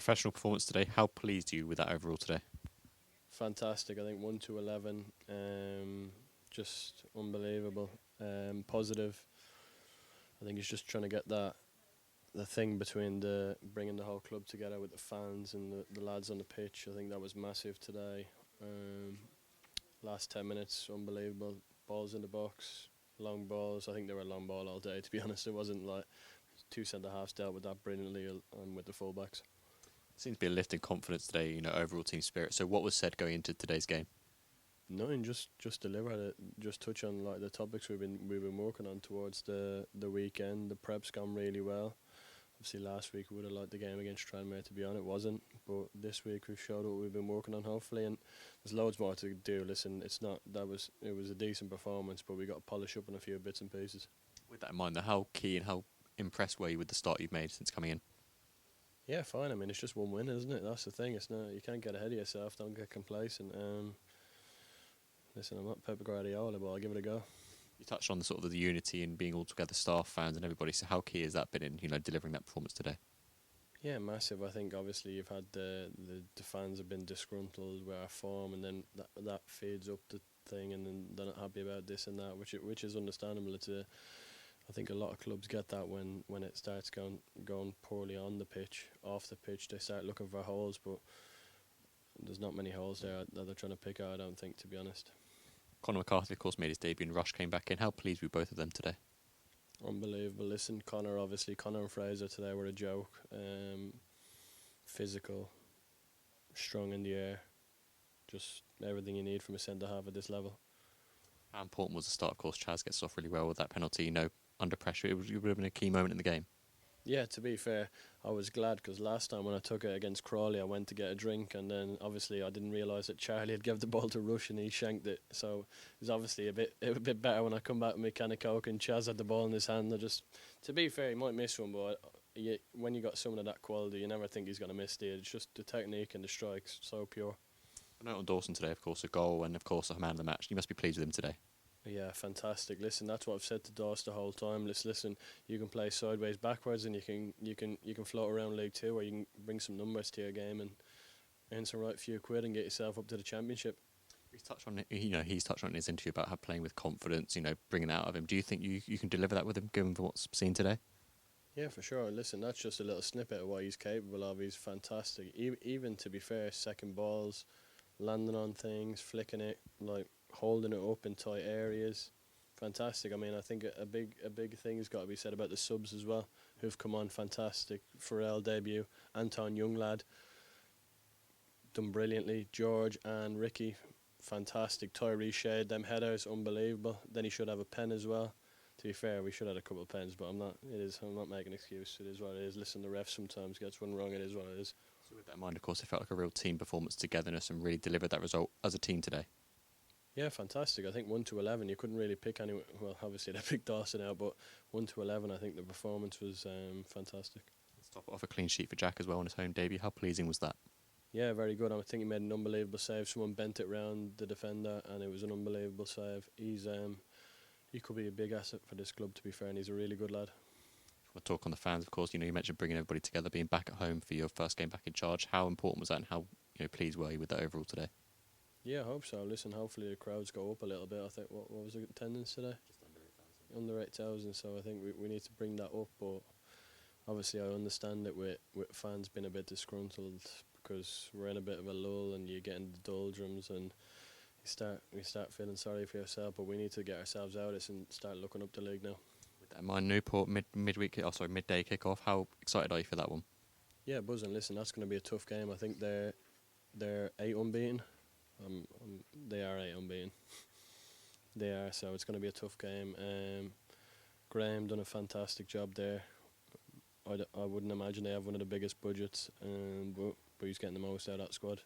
Professional performance today. How pleased are you with that overall today? Fantastic. I think 1 to 11, just unbelievable. Positive. I think he's just trying to get the thing between bringing the whole club together with the fans and the lads on the pitch. I think that was massive today. Last 10 minutes, unbelievable. Balls in the box, long balls. I think they were a long ball all day, to be honest. It wasn't like two centre-halves dealt with that brilliantly and with the full-backs. Seems to be a lift in confidence today, overall team spirit. So what was said going into today's game? Nothing, just deliver it. Just touch on like the topics we've been working on towards the weekend. The prep's gone really well. Obviously last week we would have liked the game against Tranmere to be on. It wasn't, but this week we've showed what we've been working on hopefully, and there's loads more to do. Listen, it was a decent performance, but we got to polish up on a few bits and pieces. With that in mind, how key and how impressed were you with the start you've made since coming in? Yeah, fine. I mean, it's just one win, isn't it? That's the thing. It's not, you can't get ahead of yourself. Don't get complacent. Listen, I'm not Pep Guardiola, but I'll give it a go. You touched on the sort of the unity and being all together, staff, fans, and everybody. So how key has that been in delivering that performance today? Yeah, massive. I think obviously you've had the fans have been disgruntled with our form, and then that feeds up the thing, and then they're not happy about this and that, which is understandable. I think a lot of clubs get that when it starts going poorly on the pitch, off the pitch, they start looking for holes, but there's not many holes there that they're trying to pick out, I don't think, to be honest. Conor McCarthy, of course, made his debut and Rush came back in. How pleased were both of them today? Unbelievable. Listen, Conor and Fraser today were a joke. Physical, strong in the air, just everything you need from a centre-half at this level. How important was the start? Of course, Chaz gets off really well with that penalty, under pressure. It would have been a key moment in the game. Yeah, to be fair, I was glad because last time when I took it against Crawley, I went to get a drink, and then obviously I didn't realise that Charlie had given the ball to Rush and he shanked it. So it was obviously a bit better when I come back with my can of Coke and Chaz had the ball in his hand. To be fair, he might miss one, but when you got someone of that quality, you never think he's going to miss it. It's just the technique and the strikes, so pure. I know on Dawson today, of course, a goal and of course a man of the match. You must be pleased with him today. Yeah, fantastic. Listen, that's what I've said to Dawes the whole time. Listen, you can play sideways, backwards, and you can float around League Two, or you can bring some numbers to your game and earn some right few quid and get yourself up to the Championship. He's touched on it. He's touched on in his interview about how playing with confidence. Bringing it out of him. Do you think you can deliver that with him, given what's seen today? Yeah, for sure. Listen, that's just a little snippet of what he's capable of. He's fantastic. Even to be fair, second balls, landing on things, flicking it, like holding it up in tight areas. Fantastic. I mean, I think a big thing has got to be said about the subs as well, who've come on fantastic. Pharrell debut, Anton Younglad, done brilliantly. George and Ricky, fantastic. Tyree Shade, them headers, unbelievable. Then he should have a pen as well. To be fair, we should have had a couple of pens, but I'm not making an excuse. It is what it is. Listen, the ref sometimes gets one wrong. It is what it is. So with that in mind, of course, it felt like a real team performance, togetherness, and really delivered that result as a team today. Yeah, fantastic. I think 1 to 11, you couldn't really pick anyone. Well, obviously they picked Dawson out, but 1 to 11, I think the performance was fantastic. Let's top it off a clean sheet for Jack as well on his home debut. How pleasing was that? Yeah, very good. I think he made an unbelievable save. Someone bent it round the defender, and it was an unbelievable save. He could be a big asset for this club, to be fair, and he's a really good lad. We'll talk on the fans, of course. You mentioned bringing everybody together, being back at home for your first game back in charge. How important was that, and how pleased were you with that overall today? Yeah, I hope so. Listen, hopefully the crowds go up a little bit. I think, what was the attendance today? Just under 8,000. Under 8,000, so I think we need to bring that up. But obviously I understand it with fans being a bit disgruntled because we're in a bit of a lull and you're getting the doldrums and you start feeling sorry for yourself. But we need to get ourselves out of this and start looking up the league now. With that in mind, Newport midday kickoff. How excited are you for that one? Yeah, buzzing. Listen, that's going to be a tough game. I think they're 8 unbeaten. They are 8 unbeaten. They are, so it's going to be a tough game. Graham done a fantastic job there. I wouldn't imagine they have one of the biggest budgets, but he's getting the most out of that squad.